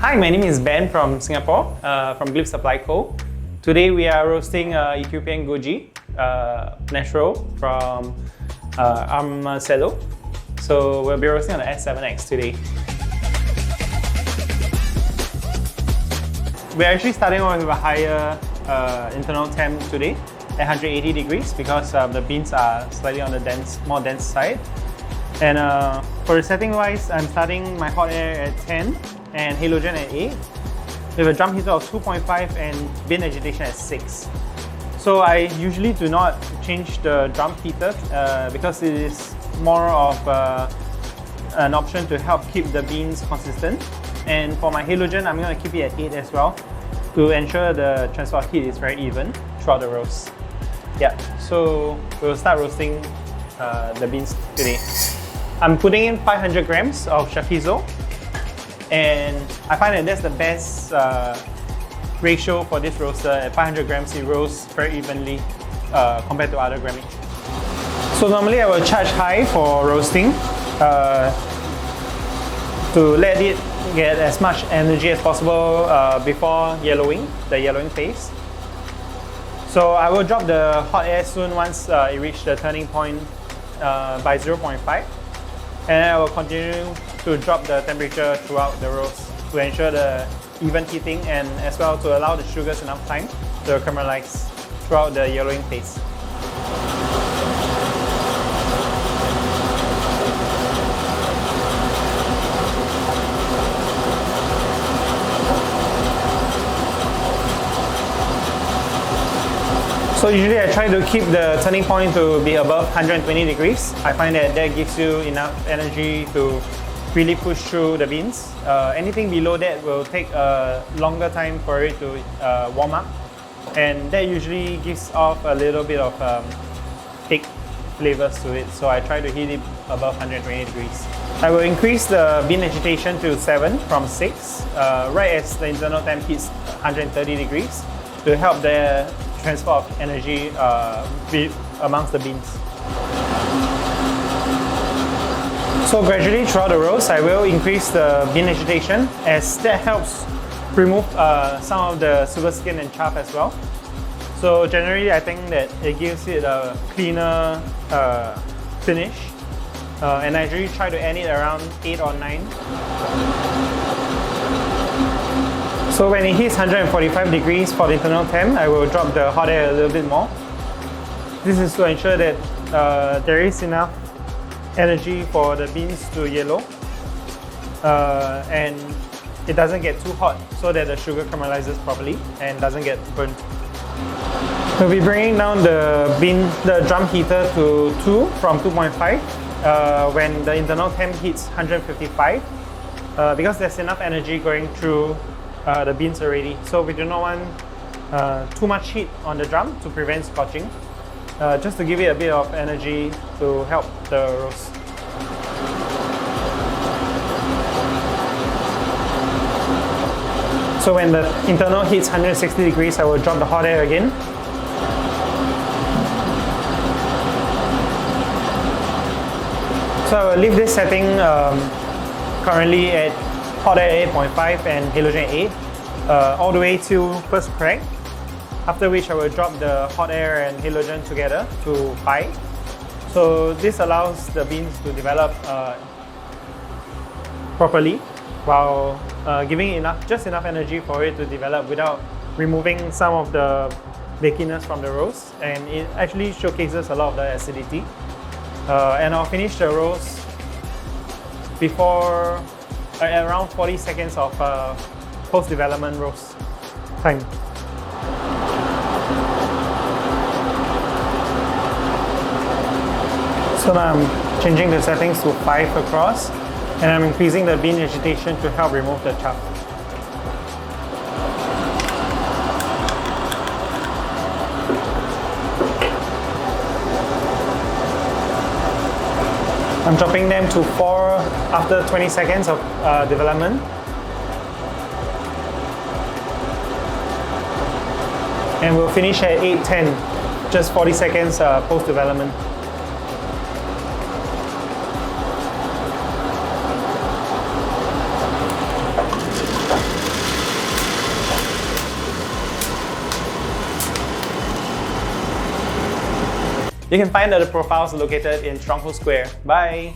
Hi, my name is Ben from Singapore, from Glyph Supply Co. Today we are roasting Ethiopian goji, natural from Armacello. So we'll be roasting on the S7X today. We're actually starting off with a higher internal temp today at 180 degrees because the beans are slightly on the more dense side. And for the setting wise, I'm starting my hot air at 10 and halogen at 8 with a drum heater of 2.5 and bin agitation at 6. So I usually do not change the drum heater because it is more of an option to help keep the beans consistent. And for my halogen, I'm going to keep it at 8 as well to ensure the transfer of heat is very even throughout the roast. Yeah, so we'll start roasting the beans today. I'm putting in 500 grams of shakizo, and I find that that's the best ratio for this roaster. At 500 grams, it roasts very evenly compared to other grammage. So normally I will charge high for roasting to let it get as much energy as possible before yellowing, the yellowing phase. So I will drop the hot air soon once it reaches the turning point by 0.5. And I will continue to drop the temperature throughout the roast to ensure the even heating and as well to allow the sugars enough time to caramelize throughout the yellowing phase. So usually I try to keep the turning point to be above 120 degrees. I find that gives you enough energy to really push through the beans. Anything below that will take a longer time for it to warm up, and that usually gives off a little bit of thick flavors to it. So I try to heat it above 120 degrees. I will increase the bean agitation to 7 from 6, right as the internal temp hits 130 degrees to help the transfer of energy amongst the beans. So gradually throughout the roast, I will increase the bean agitation as that helps remove some of the sugar skin and chaff as well. So generally I think that it gives it a cleaner finish, and I usually try to end it around 8 or 9. So when it hits 145 degrees for the internal temp, I will drop the hot air a little bit more. This is to ensure that there is enough energy for the beans to yellow and it doesn't get too hot so that the sugar caramelizes properly and doesn't get burnt. We'll be bringing down the drum heater to 2 from 2.5 when the internal temp hits 155 because there's enough energy going through the beans already. So we do not want too much heat on the drum to prevent scorching, just to give it a bit of energy to help the roast. So when the internal hits 160 degrees, I will drop the hot air again. So I will leave this setting currently at hot air 8.5 and halogen 8 all the way till first crack, after which I will drop the hot air and halogen together to 5. So this allows the beans to develop properly while giving just enough energy for it to develop without removing some of the flakiness from the roast, and it actually showcases a lot of the acidity. And I'll finish the roast before around 40 seconds of post-development roast time. So now I'm changing the settings to 5 across, and I'm increasing the bean agitation to help remove the chaff. I'm dropping them to 4 after 20 seconds of development. And we'll finish at 8:10, just 40 seconds post-development. You can find other profiles located in Stronghold Square. Bye!